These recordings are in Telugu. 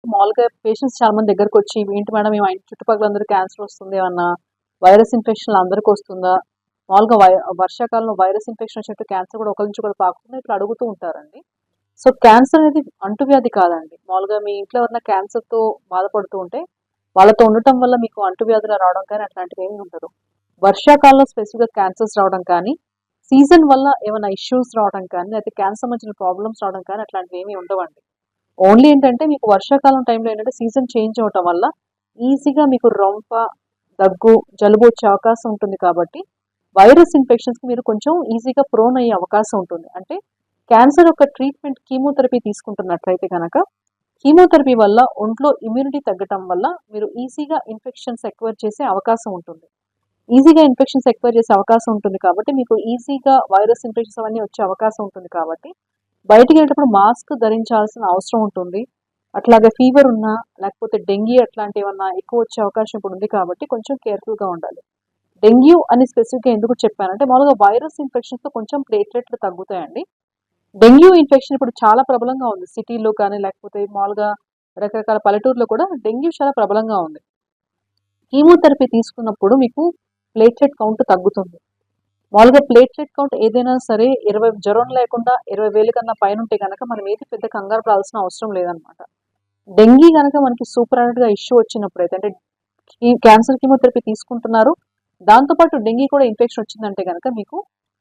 మామూలుగా పేషెంట్స్ చాలా మంది దగ్గరకొచ్చి, "ఏంటి మేడం మేము చుట్టుపక్కల అందరూ క్యాన్సర్ వస్తుంది. ఏమన్నా వైరస్ ఇన్ఫెక్షన్ అందరికి వస్తుందా? మామూలుగా వర్షాకాలంలో వైరస్ ఇన్ఫెక్షన్ వచ్చినట్టు క్యాన్సర్ కూడా ఒకరి నుంచి ఒకరికి పాకుతుందా?" ఇట్లా అడుగుతూ ఉంటారండి. సో, క్యాన్సర్ అనేది అంటువ్యాధి కాదండి. మామూలుగా మీ ఇంట్లో ఎవరైనా క్యాన్సర్‌తో బాధపడుతూ ఉంటే, వాళ్ళతో ఉండటం వల్ల మీకు అంటువ్యాధులు రావడం కానీ అట్లాంటివేమీ ఉండదు. వర్షాకాలంలో స్పెసిఫిక్‌గా క్యాన్సర్స్ రావడం కానీ, సీజన్ వల్ల ఏమైనా ఇష్యూస్ రావడం కానీ, లేకపోతే క్యాన్సర్ సంబంధించిన ప్రాబ్లమ్స్ రావడం కానీ అట్లాంటివేమీ ఉండవండి. ఓన్లీ ఏంటంటే మీకు వర్షాకాలం టైంలో ఏంటంటే సీజన్ చేంజ్ అవ్వటం వల్ల ఈజీగా మీకు రొంప, దగ్గు, జలుబు వచ్చే అవకాశం ఉంటుంది కాబట్టి, వైరస్ ఇన్ఫెక్షన్స్‌కి మీరు కొంచెం ఈజీగా ప్రోన్ అయ్యే అవకాశం ఉంటుంది. అంటే క్యాన్సర్ యొక్క ట్రీట్మెంట్ కీమోథెరపీ తీసుకుంటున్నట్లయితే గనక, కీమోథెరపీ వల్ల ఒంట్లో ఇమ్యూనిటీ తగ్గటం వల్ల మీరు ఈజీగా ఇన్ఫెక్షన్స్ ఎక్వైర్ చేసే అవకాశం ఉంటుంది. ఈజీగా ఇన్ఫెక్షన్స్ ఎక్వైర్ చేసే అవకాశం ఉంటుంది కాబట్టి, మీకు ఈజీగా వైరస్ ఇన్ఫెక్షన్స్ అవన్నీ వచ్చే అవకాశం ఉంటుంది కాబట్టి, బయటికెళ్ళేటప్పుడు మాస్క్ ధరించాల్సిన అవసరం ఉంటుంది. అట్లాగే ఫీవర్ ఉన్నా, లేకపోతే డెంగీ అట్లాంటివేమన్నా ఎక్కువ వచ్చే అవకాశం ఇప్పుడు ఉంది కాబట్టి, కొంచెం కేర్‌ఫుల్‌గా ఉండాలి. డెంగ్యూ అని స్పెసిఫిక్‌గా ఎందుకు చెప్పానంటే, మామూలుగా వైరస్ ఇన్ఫెక్షన్స్‌తో కొంచెం ప్లేట్‌లెట్లు తగ్గుతాయండి. డెంగ్యూ ఇన్ఫెక్షన్ ఇప్పుడు చాలా ప్రబలంగా ఉంది. సిటీలో కానీ, లేకపోతే మామూలుగా రకరకాల పల్లెటూరులో కూడా డెంగ్యూ చాలా ప్రబలంగా ఉంది. కీమోథెరపీ తీసుకున్నప్పుడు మీకు ప్లేట్‌లెట్ కౌంట్ తగ్గుతుంది. మామూలుగా ప్లేట్‌లెట్ కౌంట్ ఏదైనా సరే 20 జ్వరం లేకుండా 20,000 కన్నా పైనుంటే గనక మనం ఏది పెద్ద కంగారు పడాల్సిన అవసరం లేదనమాట. డెంగీ గనక మనకి సూపరానెట్‌గా ఇష్యూ వచ్చినప్పుడైతే అంటే క్యాన్సర్ కీమోథెరపీ తీసుకుంటున్నారు. దాంతో పాటు డెంగీ కూడా ఇన్ఫెక్షన్ వచ్చిందంటే గనక మీకు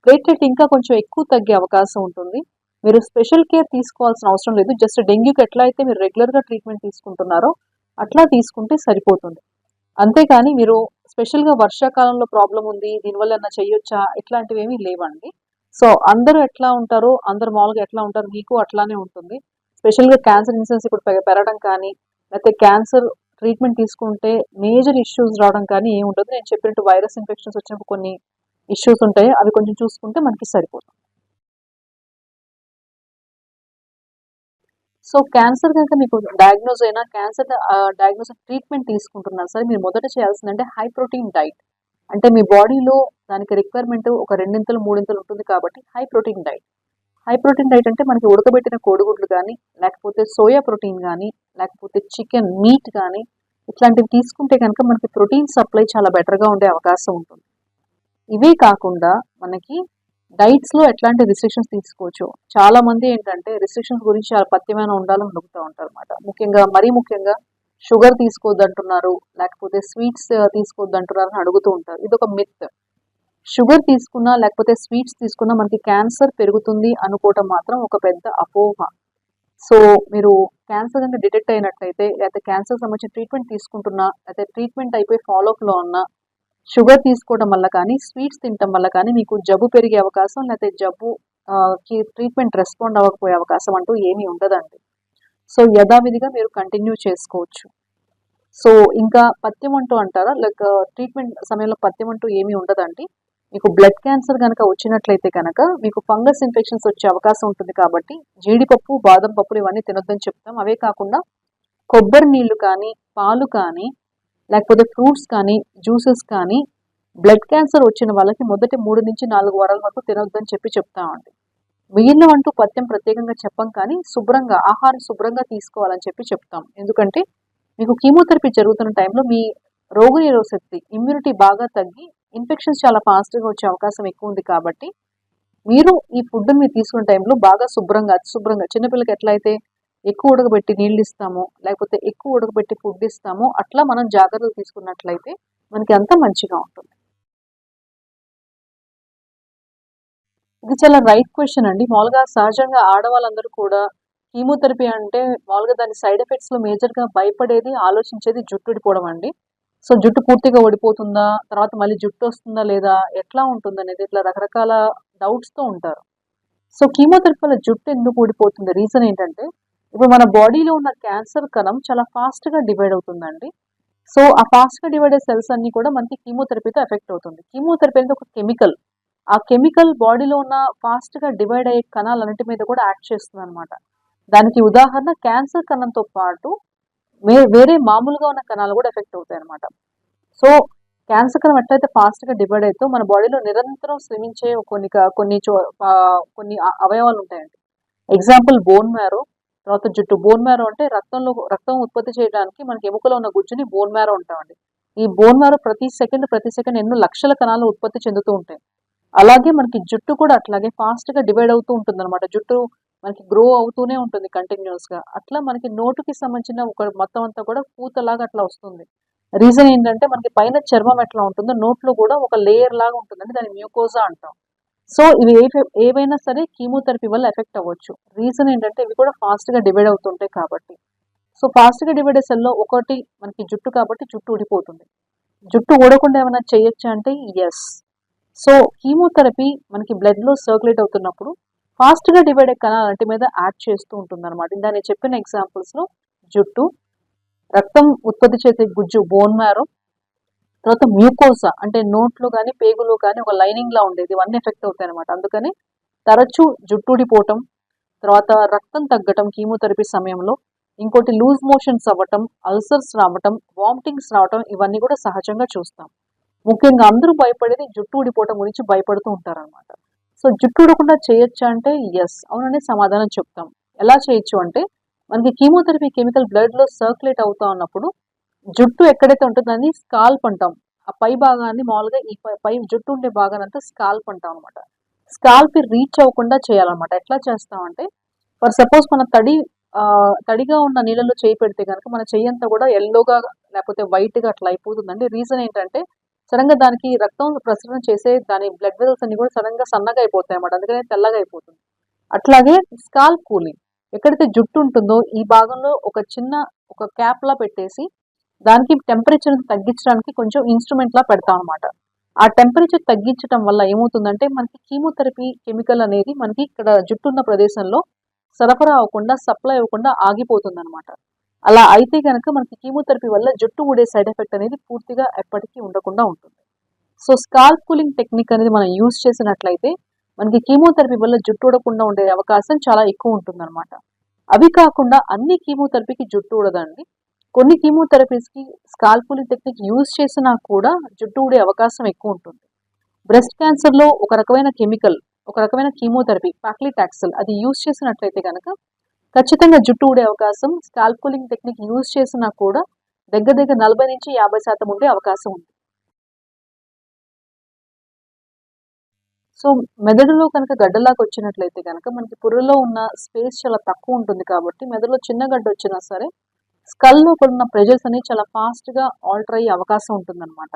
ప్లేట్‌లెట్ ఇంకా కొంచెం ఎక్కువ తగ్గే అవకాశం ఉంటుంది. మీరు స్పెషల్ కేర్ తీసుకోవాల్సిన అవసరం లేదు. జస్ట్ డెంగ్యూకి ఎట్లా అయితే మీరు రెగ్యులర్‌గా ట్రీట్మెంట్ తీసుకుంటున్నారో అట్లా తీసుకుంటే సరిపోతుంది. అంతేకాని మీరు స్పెషల్‌గా వర్షాకాలంలో ప్రాబ్లమ్ ఉంది. దీనివల్ల ఏమన్నా చేయొచ్చా? ఇట్లాంటివేమీ లేవండి. సో, అందరూ ఎట్లా ఉంటారో, అందరూ మామూలుగా ఎట్లా ఉంటారో మీకు అట్లానే ఉంటుంది. స్పెషల్‌గా క్యాన్సర్ ఇన్సిడెన్స్ ఇప్పుడు పెరగడం కానీ, లేకపోతే క్యాన్సర్ ట్రీట్మెంట్ తీసుకుంటే మేజర్ ఇష్యూస్ రావడం కానీ ఏమి ఉండదు. నేను చెప్పినట్టు వైరస్ ఇన్ఫెక్షన్స్ వచ్చినప్పుడు కొన్ని ఇష్యూస్ ఉంటాయి. అవి కొంచెం చూసుకుంటే మనకి సరిపోతుంది. సో, క్యాన్సర్ గనుక మీకు డయాగ్నోస్ అయినా క్యాన్సర్ డయాగ్నోస్ ట్రీట్మెంట్ తీసుకుంటున్నా సరే మీరు మొదట చేయాల్సిందంటే హై ప్రోటీన్ డైట్. అంటే మీ బాడీలో దానికి రిక్వైర్మెంట్ ఒక రెండింతలు, మూడింతలు ఉంటుంది కాబట్టి high protein diet. High protein diet అంటే మనకి ఉడకబెట్టిన కోడిగుడ్లు గానీ, లేకపోతే సోయా ప్రోటీన్ గానీ, లేకపోతే చికెన్, మీట్ గానీ ఇట్లాంటివి తీసుకుంటే గనక మనకి ప్రోటీన్ సప్లై చాలా బెటర్‌గా ఉండే అవకాశం ఉంటుంది. ఇవే కాకుండా మనకి డైట్స్‌లో ఎట్లాంటి రిస్ట్రిక్షన్స్ తీసుకోవచ్చు. చాలా మంది ఏంటంటే రిస్ట్రిక్షన్స్ గురించి చాలా పథ్యమైన ఉండాలని అడుగుతా ఉంటారన్నమాట. మరీ ముఖ్యంగా షుగర్ తీసుకోవద్దంటున్నారు, లేకపోతే స్వీట్స్ తీసుకోవద్దంటున్నారు అని అడుగుతూ ఉంటారు. ఇదొక మిత్. షుగర్ తీసుకున్నా, లేకపోతే స్వీట్స్ తీసుకున్నా మనకి క్యాన్సర్ పెరుగుతుంది అనుకోవటం మాత్రం ఒక పెద్ద అపోహ. సో, మీరు క్యాన్సర్ గనుక డిటెక్ట్ అయినట్లయితే, లేకపోతే క్యాన్సర్‌కి సంబంధించిన ట్రీట్మెంట్ తీసుకుంటున్నా, లేకపోతే ట్రీట్మెంట్ అయిపోయి ఫాలో అప్‌లో ఉన్నా షుగర్ తీసుకోవడం వల్ల కానీ, స్వీట్స్ తినటం వల్ల కానీ మీకు జబ్బు పెరిగే అవకాశం లేతే జబ్బు కి ట్రీట్మెంట్ రెస్పాండ్ అవ్వకపోయే అవకాశం అంటూ ఏమీ ఉండదండి. సో, యథావిధిగా మీరు కంటిన్యూ చేసుకోవచ్చు. సో, ఇంకా పథ్యం అంటూ అంటారా? లైక్ ట్రీట్మెంట్ సమయంలో పథ్యం అంటూ ఏమీ ఉండదండి. మీకు బ్లడ్ క్యాన్సర్ గనక వచ్చినట్లయితే గనక మీకు ఫంగస్ ఇన్ఫెక్షన్స్ వచ్చే అవకాశం ఉంటుంది కాబట్టి, జీడిపప్పు, బాదం పప్పులు ఇవన్నీ తినొద్దని చెప్తాం. అవే కాకుండా కొబ్బరి నీళ్లు కానీ, పాలు కానీ లేకపోతే ఫ్రూట్స్ కానీ, జ్యూసెస్ కానీ బ్లడ్ క్యాన్సర్ వచ్చిన వాళ్ళకి మొదటి 3-4 వారాల వరకు తినొద్దని చెప్తామండి. మిగిలినవంటూ పథ్యం ప్రత్యేకంగా చెప్పం కానీ, ఆహారం శుభ్రంగా తీసుకోవాలని చెప్తాం. ఎందుకంటే, మీకు కీమోథెరపీ జరుగుతున్న టైంలో మీ రోగనిరోధక శక్తి, ఇమ్యూనిటీ బాగా తగ్గి ఇన్ఫెక్షన్స్ చాలా ఫాస్ట్‌గా వచ్చే అవకాశం ఎక్కువుంది కాబట్టి, మీరు ఈ ఫుడ్‌ని మీరు తీసుకునే టైంలో బాగా అతి శుభ్రంగా చిన్నపిల్లలకి ఎట్లా అయితే ఎక్కువ ఉడకబెట్టి నీళ్ళిస్తామో, లేకపోతే ఎక్కువ ఉడకబెట్టి ఫుడ్ ఇస్తామో, అట్లా మనం జాగ్రత్తలు తీసుకున్నట్లయితే మనకి అంతా మంచిగా ఉంటుంది. ఇది చాలా రైట్ క్వెషన్ అండి. మామూలుగా సహజంగా ఆడవాళ్ళందరూ కూడా కీమోథెరపీ అంటే మామూలుగా దాని సైడ్ ఎఫెక్ట్స్‌లో మేజర్‌గా భయపడేది, ఆలోచించేది జుట్టు ఊడిపోవడం అండి. సో, జుట్టు పూర్తిగా ఊడిపోతుందా? తర్వాత మళ్ళీ జుట్టొస్తుందా లేదా? ఎట్లా ఉంటుందనేది ఇట్లా రకరకాల డౌట్స్‌తో ఉంటారు. సో, కీమోథెరపీ వల్ల జుట్టు ఎందుకు ఊడిపోతుంది? రీజన్ ఏంటంటే, ఇప్పుడు మన బాడీలో ఉన్న క్యాన్సర్ కణం చాలా ఫాస్ట్‌గా డివైడ్ అవుతుందండి. సో, ఆ ఫాస్ట్‌గా డివైడ్ అయ్యే సెల్స్ అన్నీ కూడా మనకి కీమోథెరపీతో ఎఫెక్ట్ అవుతుంది. కీమోథెరపీ అనేది ఒక కెమికల్. ఆ కెమికల్ బాడీలో ఉన్న ఫాస్ట్‌గా డివైడ్ అయ్యే కణాలన్నిటి మీద కూడా యాక్ట్ చేస్తుందనమాట. దానికి ఉదాహరణ క్యాన్సర్ కణంతో పాటు వేరే మామూలుగా ఉన్న కణాలు కూడా ఎఫెక్ట్ అవుతాయన్నమాట. సో, క్యాన్సర్ కణం ఎట్లయితే ఫాస్ట్‌గా డివైడ్ అయిద్దో మన బాడీలో నిరంతరం శ్రమించే కొన్ని అవయవాలు ఉంటాయండి. ఎగ్జాంపుల్ బోన్ మ్యారో, తర్వాత జుట్టు. బోన్ మ్యారో అంటే రక్తం ఉత్పత్తి చేయడానికి మనకి ఎముకలో ఉన్న గుజ్జుని బోన్ మ్యారో అంటామండి. ఈ బోన్ మ్యారో ప్రతి సెకండ్ ఎన్నో లక్షల కణాలు ఉత్పత్తి చెందుతూ ఉంటాయి. అలాగే మనకి జుట్టు కూడా అట్లాగే ఫాస్ట్‌గా డివైడ్ అవుతూ ఉంటుందన్నమాట. జుట్టు మనకి గ్రో అవుతూనే ఉంటుంది కంటిన్యూయస్‌గా. అట్లా మనకి నోటికి సంబంధించిన ఒక మొత్తం అంతా కూడా పూతలాగా అట్లా వస్తుంది. రీజన్ ఏంటంటే మనకి పైన చర్మం ఎట్లా ఉంటుందో నోట్లో కూడా ఒక లేయర్ లాగా ఉంటుందండి. దాన్ని మ్యూకోజా అంటాం. సో ఇవి ఏవైనా సరే కీమోథెరపీ వల్ల ఎఫెక్ట్ అవ్వచ్చు. రీజన్ ఏంటంటే ఇవి కూడా ఫాస్ట్‌గా డివైడ్ అవుతుంటాయి కాబట్టి. సో ఫాస్ట్‌గా డివైడ్ అయ్యే సెల్‌లో ఒకటి మనకి జుట్టు కాబట్టి జుట్టు ఊడిపోతుంది. జుట్టు ఊడకుండా ఏమైనా చేయొచ్చా అంటే యెస్. సో కీమోథెరపీ మనకి బ్లడ్‌లో సర్క్యులేట్ అవుతున్నప్పుడు ఫాస్ట్‌గా డివైడ్ అయ్యే కణాలంటి మీద యాడ్ చేస్తూ ఉంటుందన్నమాట. ఇందాక నేను చెప్పిన ఎగ్జాంపుల్స్‌లో జుట్టు, రక్తం ఉత్పత్తి చేసే గుజ్జు బోన్ మ్యారో, తర్వాత మ్యూకోసా అంటే నోట్లో గాని, పేగులో గాని ఒక లైనింగ్‌లా ఉండేది. ఇవన్నీ ఎఫెక్ట్ అవుతాయన్నమాట. అందుకని తరచూ జుట్టు ఊడిపోవటం, తర్వాత రక్తం తగ్గటం కీమోథెరపీ సమయంలో, ఇంకోటి లూజ్ మోషన్స్ అవ్వటం, అల్సర్స్ రావటం, వామిటింగ్స్ రావటం ఇవన్నీ కూడా సహజంగా చూస్తాం. ముఖ్యంగా అందరూ భయపడేది జుట్టు ఊడిపోవటం గురించి భయపడుతూ ఉంటారనమాట. సో జుట్టు ఊడకుండా చేయొచ్చా అంటే యెస్. అవుననే సమాధానం చెప్తాం. ఎలా చేయొచ్చు అంటే మనకి కీమోథెరపీ కెమికల్ బ్లడ్‌లో సర్క్యులేట్ అవుతా ఉన్నప్పుడు జుట్టు ఎక్కడైతే ఉంటుందో దాన్ని స్కాల్ప్ అంటాం. ఆ పై భాగాన్ని మామూలుగా ఈ పై జుట్టు ఉండే భాగానంతా స్కాల్ప్ అంటాం అనమాట. స్కాల్ప్‌కి రీచ్ అవ్వకుండా చేయాలన్నమాట. ఎట్లా చేస్తామంటే ఫర్ సపోజ్ మన తడిగా ఉన్న నీళ్ళలో చేయి పెడితే గనుక మన చెయ్యంతా కూడా యెల్లోగా లేకపోతే వైట్‌గా అట్లా అయిపోతుందండి. రీజన్ ఏంటంటే సడెన్‌గా దానికి రక్తం ప్రసరణ చేసే దాని బ్లడ్ వెసల్స్ అన్ని కూడా సడెన్‌గా సన్నగా అయిపోతాయన్నమాట. అందుకనే తెల్లగా అయిపోతుంది. అట్లాగే స్కాల్ప్ కూలింగ్. ఎక్కడైతే జుట్టు ఉంటుందో ఈ భాగంలో ఒక క్యాప్‌లా పెట్టేసి దానికి టెంపరేచర్‌ని తగ్గించడానికి కొంచెం ఇన్‌స్ట్రుమెంట్‌లా పెడతామన్నమాట. ఆ టెంపరేచర్ తగ్గించటం వల్ల ఏమవుతుందంటే మనకి కీమోథెరపీ కెమికల్ అనేది మనకి ఇక్కడ జుట్టు ఉన్న ప్రదేశంలో సరఫరా అవ్వకుండా, సప్లై అవ్వకుండా ఆగిపోతుందన్నమాట. అలా అయితే గనక మనకి కీమోథెరపీ వల్ల జుట్టు ఊడే సైడ్ ఎఫెక్ట్ అనేది పూర్తిగా ఎప్పటికీ ఉండకుండా ఉంటుంది. సో స్కాల్ప్ కూలింగ్ టెక్నిక్ అనేది మనం యూజ్ చేసినట్లయితే మనకి కీమోథెరపీ వల్ల జుట్టు ఊడకుండా ఉండే అవకాశం చాలా ఎక్కువ ఉంటుందన్నమాట. అవి కాకుండా అన్ని కీమోథెరపీకి జుట్టు ఊడదండి. కొన్ని కీమోథెరపీస్‌కి స్కాల్ప్ కూలింగ్ టెక్నిక్ యూజ్ చేసినా కూడా జుట్టు ఊడే అవకాశం ఎక్కువ ఉంటుంది. బ్రెస్ట్ క్యాన్సర్‌లో ఒక రకమైన కీమోథెరపీ పాక్లిటాక్సెల్ అది యూజ్ చేసినట్లయితే గనక ఖచ్చితంగా జుట్టు ఊడే అవకాశం స్కాల్ప్ కూలింగ్ టెక్నిక్ యూజ్ చేసినా కూడా దగ్గర దగ్గర 40-50% ఉండే అవకాశం ఉంది. సో మెదడులో కనుక గడ్డలాగా వచ్చినట్లయితే గనక మనకి పుర్రెలో ఉన్న స్పేస్ చాలా తక్కువ ఉంటుంది కాబట్టి మెదడులో చిన్న గడ్డ వచ్చినా సరే స్కల్ లోపల ఉన్న ప్రెజర్స్ అనేవి చాలా ఫాస్ట్‌గా ఆల్టర్ అయ్యే అవకాశం ఉంటుందన్నమాట.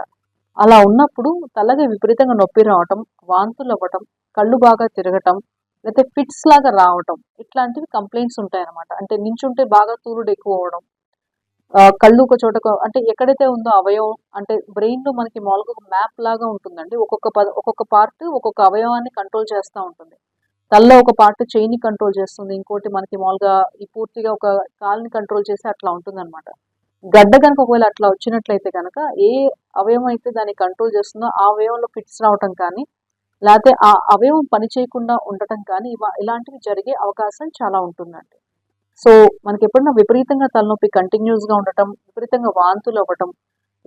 అలా ఉన్నప్పుడు తలకి విపరీతంగా నొప్పి రావటం, వాంతులు అవ్వటం, కళ్ళు బాగా తిరగటం, లేతే ఫిట్స్ లాగా రావటం ఇట్లాంటివి కంప్లెయింట్స్ ఉంటాయన్నమాట. అంటే నించుంటే బాగా తూలుడు ఎక్కువ అవ్వడం, కళ్ళు ఒక చోట అంటే ఎక్కడైతే ఉందో అవయవం అంటే బ్రెయిన్‌లో మనకి మామూలుగా ఒక మ్యాప్ లాగా ఉంటుందండి. ఒక్కొక్క పార్ట్ ఒక్కొక్క అవయవాన్ని కంట్రోల్ చేస్తా ఉంటుంది. తలలో ఒక పార్ట్ చెయ్యిని కంట్రోల్ చేస్తుంది. ఇంకోటి మనకి మామూలుగా ఈ పూర్తిగా ఒక కాలుని కంట్రోల్ చేసి అట్లా ఉంటుందన్నమాట. గడ్డ గనుక ఒకవేళ అట్లా వచ్చినట్లయితే గనక ఏ అవయవం అయితే దాన్ని కంట్రోల్ చేస్తుందో ఆ అవయవంలో ఫిట్స్ రావటం కానీ, లేతే ఆ అవయవం పని చేయకుండా ఉండటం కానీ ఇలాంటివి జరిగే అవకాశం చాలా ఉంటుందండి. సో మనకెప్పుడన్నా విపరీతంగా తలనొప్పి కంటిన్యూస్‌గా ఉండటం, విపరీతంగా వాంతులు అవ్వటం,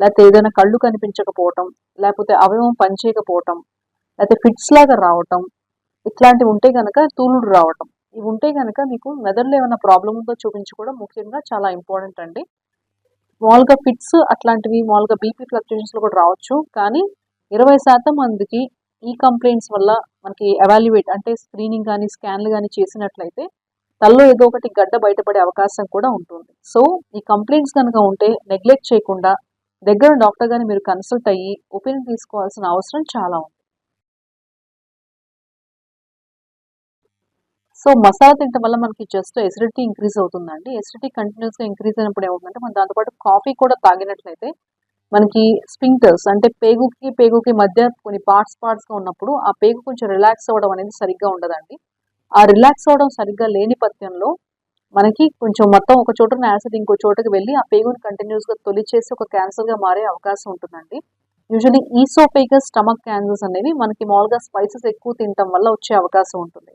లేతే ఏదైనా కళ్ళు కనిపించకపోవటం, లేపోతే అవయవం పనిచేయకపోవటం, లేతే ఫిట్స్ లాగా రావటం, ఇట్లాంటివి ఉంటే గనక తూలుడు రావటం. ఇవి ఉంటే గనక మీకు మెదడులో ఏమైనా ప్రాబ్లమ్ ఉందో చూపించుకోవడం ముఖ్యంగా చాలా ఇంపార్టెంట్ అండి. మామూలుగా ఫిట్స్ అట్లాంటివి మామూలుగా బీపీ ఫ్లక్చుయేషన్స్‌లో కూడా రావచ్చు. కానీ 20% మందికి ఈ కంప్లెయింట్స్ వల్ల మనకి ఎవాల్యుయేట్ అంటే స్క్రీనింగ్ గాని, స్కాన్‌లు గాని చేసినట్లయితే తలలో ఏదో ఒకటి గడ్డ బయటపడే అవకాశం కూడా ఉంటుంది. సో, ఈ కంప్లెయింట్స్ గనుక ఉంటే నెగ్లెక్ట్ చేయకుండా దగ్గర డాక్టర్ గారిని మీరు కన్సల్ట్ అయ్యి ఒపీనియన్ తీసుకోవాల్సిన అవసరం చాలా ఉంది. సో, మసాలా తినటం వల్ల మనకి జస్ట్ ఎసిడిటీ ఇంక్రీజ్ అవుతుందండి. ఎసిడిటీ కంటిన్యూయస్‌గా ఇంక్రీజ్ అయినప్పుడు ఏమవుతుందంటే మనం దాంతో పాటు కాఫీ కూడా తాగినట్లయితే మనకి స్ఫింక్టర్స్ అంటే పేగుకి మధ్య కొన్ని పార్ట్స్‌గా ఉన్నప్పుడు ఆ పేగు కొంచెం రిలాక్స్ అవ్వడం అనేది సరిగ్గా ఉండదండి. ఆ రిలాక్స్ అవ్వడం సరిగ్గా లేని పక్షంలో మనకి కొంచెం మొత్తం ఒక చోట ఉన్న యాసిడ్ ఇంకో చోటకి వెళ్ళి ఆ పేగుని కంటిన్యూస్‌గా తొలిచేసి ఒక క్యాన్సర్‌గా మారే అవకాశం ఉంటుందండి. యూజువల్లీ ఈసోఫేగస్ స్టమక్ క్యాన్సర్స్ అనేవి మనకి మామూలుగా స్పైసెస్ ఎక్కువ తినటం వల్ల వచ్చే అవకాశం ఉంటుంది.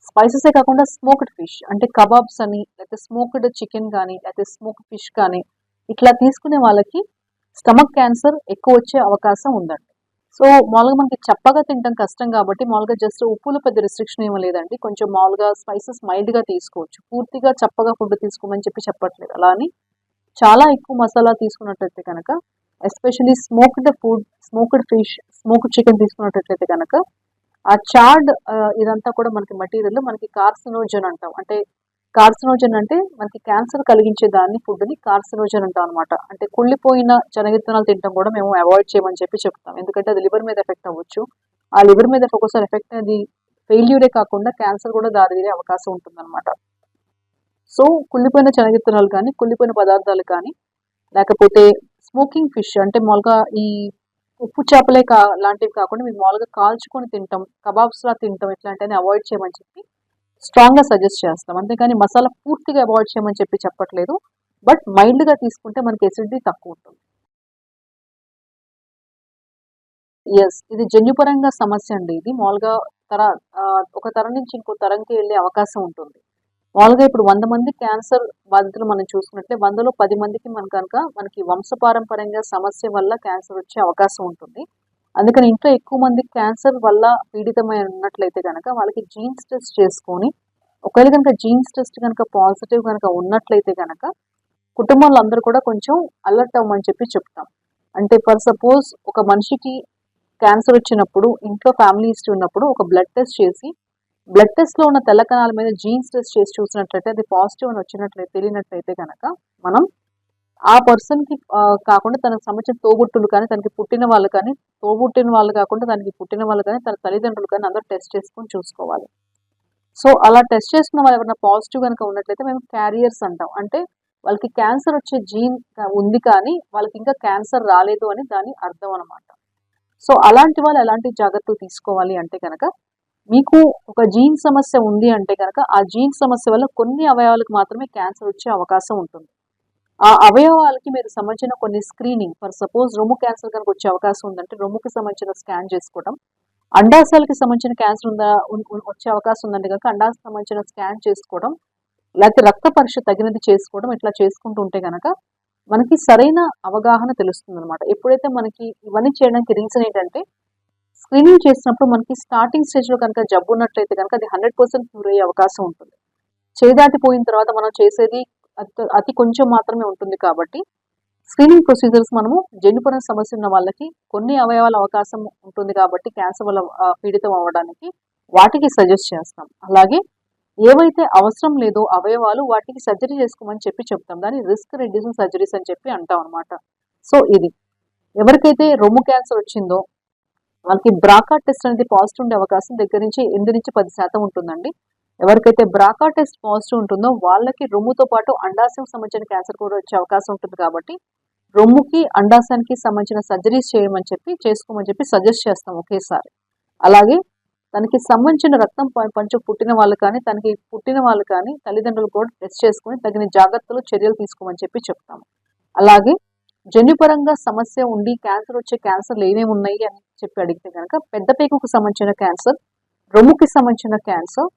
స్పైసెసే కాకుండా స్మోక్డ్ ఫిష్ అంటే కబాబ్స్ అని, లేకపోతే స్మోక్డ్ చికెన్ గానీ, లేకపోతే స్మోక్డ్ ఫిష్ కానీ ఇట్లా తీసుకునే వాళ్ళకి స్టమక్ క్యాన్సర్ ఎక్కువ వచ్చే అవకాశం ఉందండి. సో మామూలుగా మనకి చప్పగా తినటం కష్టం కాబట్టి మామూలుగా జస్ట్ ఉప్పులో పెద్ద రిస్ట్రిక్షన్ ఏమీ లేదండి. కొంచెం మామూలుగా స్పైసెస్ మైల్డ్‌గా తీసుకోవచ్చు. పూర్తిగా చప్పగా ఫుడ్ తీసుకోమని చెప్పి చెప్పట్లేదు. అలా అని చాలా ఎక్కువ మసాలా తీసుకున్నట్టయితే గనక especially smoked food, smoked fish, smoked chicken తీసుకున్నట్టయితే గనక ఆ చాడ్ ఇదంతా కూడా మనకి మెటీరియల్ మనకి కార్సినోజన్ అంటాం. అంటే కార్సినోజన్ అంటే మనకి క్యాన్సర్ కలిగించే దాన్ని ఫుడ్‌ని కార్సినోజన్ అంటాం అనమాట. అంటే కుళ్ళిపోయిన శనగిత్తనాలు తినటం కూడా మేము అవాయిడ్ చేయమని చెప్పి చెప్తాం. ఎందుకంటే అది లివర్ మీద ఎఫెక్ట్ అవ్వచ్చు. ఆ లివర్ మీద ఒక్కోసారి ఎఫెక్ట్ అనేది ఫెయిల్యూరే కాకుండా క్యాన్సర్ కూడా దారితీసే అవకాశం ఉంటుందన్నమాట. సో కుళ్ళిపోయిన శనగిత్తనాలు కానీ, కుళ్ళిపోయిన పదార్థాలు కానీ, లేకపోతే స్మోకింగ్ ఫిష్ అంటే మామూలుగా ఈ ఉప్పు చేపలే లాంటివి కాకుండా మీరు మామూలుగా కాల్చుకొని తింటాం, కబాబ్స్‌లా తింటాం ఇట్లాంటివన్నీ అవాయిడ్ చేయమని చెప్పి స్ట్రాంగ్‌గా సజెస్ట్ చేస్తాం. అంతేగాని మసాలా పూర్తిగా అవాయిడ్ చేయమని చెప్పి చెప్పట్లేదు. బట్ మైల్డ్‌గా తీసుకుంటే మనకి ఎసిడిటీ తక్కువుంటుంది. యెస్. ఇది జన్యుపరంగా సమస్య అండి ఇది. మామూలుగా తర ఒక తరం నుంచి ఇంకో తరంకి వెళ్ళే అవకాశం ఉంటుంది. మామూలుగా ఇప్పుడు 100 మంది క్యాన్సర్ బాధితులు మనం చూసుకున్నట్లే 100లో 10 మందికి మనకి వంశపారంపర్యంగా సమస్య వల్ల క్యాన్సర్ వచ్చే అవకాశం ఉంటుంది. అందుకని ఇంట్లో ఎక్కువ మంది క్యాన్సర్ వల్ల పీడితమై ఉన్నట్లయితే గనక వాళ్ళకి జీన్స్ టెస్ట్ చేసుకొని ఒకవేళ గనక జీన్స్ టెస్ట్ గనక పాజిటివ్ గనక ఉన్నట్లయితే గనక కుటుంబంలో అందరూ కూడా కొంచెం అలర్ట్ అవ్వమని చెప్పి చెప్తాం. అంటే ఫర్ సపోజ్ ఒక మనిషికి క్యాన్సర్ వచ్చినప్పుడు ఇంట్లో ఫ్యామిలీ హిస్టరీ ఉన్నప్పుడు ఒక బ్లడ్ టెస్ట్ చేసి బ్లడ్ టెస్ట్‌లో ఉన్న తెల్ల కణాల మీద జీన్స్ టెస్ట్ చేసి చూసినట్లయితే అది పాజిటివ్ అని వచ్చినట్లయితే తెలియనట్లయితే గనక మనం ఆ పర్సన్‌కి కాకుండా తనకు సంబంధించిన తోబుట్టువులు కానీ, తనకి పుట్టిన వాళ్ళు కానీ, తోబుట్టిన వాళ్ళు కాకుండా తనకి పుట్టిన వాళ్ళు కానీ, తన తల్లిదండ్రులు కానీ అందరూ టెస్ట్ చేసుకొని చూసుకోవాలి. సో, అలా టెస్ట్ చేసుకున్న వాళ్ళు ఎవరైనా పాజిటివ్ గనుక ఉన్నట్లయితే మేము క్యారియర్స్ అంటాం. అంటే వాళ్ళకి క్యాన్సర్ వచ్చే జీన్ ఉంది కానీ వాళ్ళకి ఇంకా క్యాన్సర్ రాలేదు అని దాని అర్థం అన్నమాట. సో, అలాంటి వాళ్ళు ఎలాంటి జాగ్రత్తలు తీసుకోవాలి అంటే గనక మీకు ఒక జీన్ సమస్య ఉంది అంటే గనక ఆ జీన్ సమస్య వల్ల కొన్ని అవయవాలకు మాత్రమే క్యాన్సర్ వచ్చే అవకాశం ఉంటుంది. ఆ అవయవాలకి మీరు సంబంధించిన కొన్ని స్క్రీనింగ్ ఫర్ సపోజ్ రొమ్ము క్యాన్సర్ కనుక వచ్చే అవకాశం ఉందంటే రొమ్ముకి సంబంధించిన స్కాన్ చేసుకోవడం. అండాశయాలకి సంబంధించిన క్యాన్సర్ ఉందా వచ్చే అవకాశం ఉందంటే కనుక అండాశయాలకు సంబంధించిన స్కాన్ చేసుకోవడం. లేకపోతే రక్త పరీక్ష తగినది చేసుకోవడం. ఇట్లా చేసుకుంటూ ఉంటే గనక మనకి సరైన అవగాహన తెలుస్తుందనమాట. ఎప్పుడైతే మనకి ఇవన్నీ చేయడానికి రీజన్ ఏంటంటే స్క్రీనింగ్ చేసినప్పుడు మనకి స్టార్టింగ్ స్టేజ్‌లో కనుక జబ్బు ఉన్నట్లయితే గనక అది 100% క్యూర్ అయ్యే అవకాశం ఉంటుంది. చేయి దాటిపోయిన తర్వాత మనం చేసేది అతి కొంచెం మాత్రమే ఉంటుంది కాబట్టి స్క్రీనింగ్ ప్రొసీజర్స్ మనము జన్యుపర సమస్య ఉన్న వాళ్ళకి కొన్ని అవయవాల అవకాశం ఉంటుంది కాబట్టి క్యాన్సర్ వల్ల పీడితం అవ్వడానికి వాటికి సజెస్ట్ చేస్తాం. అలాగే ఏవైతే అవసరం లేదో అవయవాలు వాటికి సర్జరీ చేసుకోమని చెప్పి చెప్తాం. దాన్ని రిస్క్ రెడ్యూసింగ్ సర్జరీస్ అని చెప్పి అంటాం అనమాట. సో ఇది ఎవరికైతే రొమ్ము క్యాన్సర్ వచ్చిందో వాళ్ళకి బ్రాకా టెస్ట్ అనేది పాజిటివ్ ఉండే అవకాశం దగ్గర నుంచి 8-10% ఉంటుందండి. ఎవరికైతే బ్రాకా టెస్ట్ పాజిటివ్ ఉంటుందో వాళ్ళకి రొమ్ముతో పాటు అండాశయం సంబంధించిన క్యాన్సర్ కూడా వచ్చే అవకాశం ఉంటుంది కాబట్టి రొమ్ముకి అండాశయానికి సంబంధించిన సర్జరీస్ చేసుకోమని చెప్పి సజెస్ట్ చేస్తాం ఒకేసారి. అలాగే తనకి సంబంధించిన రక్తం పంచు పుట్టిన వాళ్ళు కానీ తనకి పుట్టిన వాళ్ళు కానీ తల్లిదండ్రులు కూడా టెస్ట్ చేసుకొని తగిన జాగ్రత్తలు చర్యలు తీసుకోమని చెప్పి చెప్తాము. అలాగే జన్యుపరంగా సమస్య ఉండి క్యాన్సర్ వచ్చే క్యాన్సర్లు ఏమేమి ఉన్నాయి అని చెప్పి అడిగితే కనుక పెద్ద పేగుకు సంబంధించిన క్యాన్సర్, రొమ్ముకి సంబంధించిన క్యాన్సర్,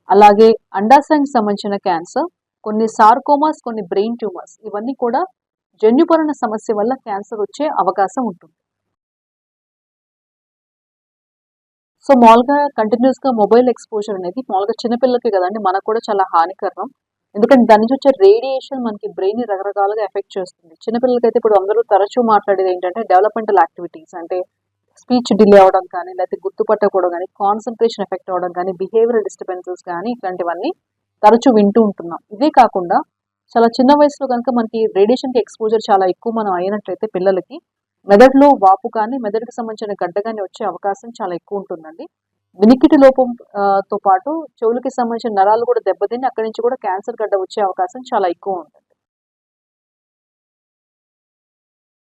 అలాగే అండాశయానికి సంబంధించిన క్యాన్సర్, కొన్ని సార్కోమాస్, కొన్ని బ్రెయిన్ ట్యూమర్స్ ఇవన్నీ కూడా జన్యుపరణ సమస్య వల్ల క్యాన్సర్ వచ్చే అవకాశం ఉంటుంది. సో మామూలుగా కంటిన్యూస్‌గా మొబైల్ ఎక్స్‌పోజర్ అనేది మామూలుగా చిన్నపిల్లలకి కదండీ! మనకు కూడా చాలా హానికరం. ఎందుకంటే దాని నుంచి వచ్చే రేడియేషన్ మనకి బ్రెయిన్‌ని రకరకాలుగా ఎఫెక్ట్ చేస్తుంది. చిన్నపిల్లలకైతే ఇప్పుడు అందరూ తరచూ మాట్లాడేది ఏంటంటే డెవలప్‌మెంటల్ యాక్టివిటీస్ అంటే స్పీచ్ డిలే అవ్వడం కానీ, లేకపోతే గుర్తుపట్టకపోవడం కానీ, కాన్సంట్రేషన్ ఎఫెక్ట్ అవ్వడం కానీ, బిహేవియరల్ డిస్టర్బెన్సెస్ కానీ ఇట్లాంటివన్నీ తరచూ వింటూ ఉంటున్నాం. ఇదే కాకుండా చాలా చిన్న వయసులో కనుక మనకి రేడియేషన్‌కి ఎక్స్‌పోజర్ చాలా ఎక్కువ మనం అయినట్లయితే పిల్లలకి మెదడులో వాపు కానీ, మెదడుకి సంబంధించిన గడ్డ గాని వచ్చే అవకాశం చాలా ఎక్కువ ఉంటుందండి. వినికిడి లోపం తో పాటు చెవులకి సంబంధించిన నరాలు కూడా దెబ్బతిని అక్కడి నుంచి కూడా క్యాన్సర్ గడ్డ వచ్చే అవకాశం చాలా ఎక్కువ ఉంటుంది.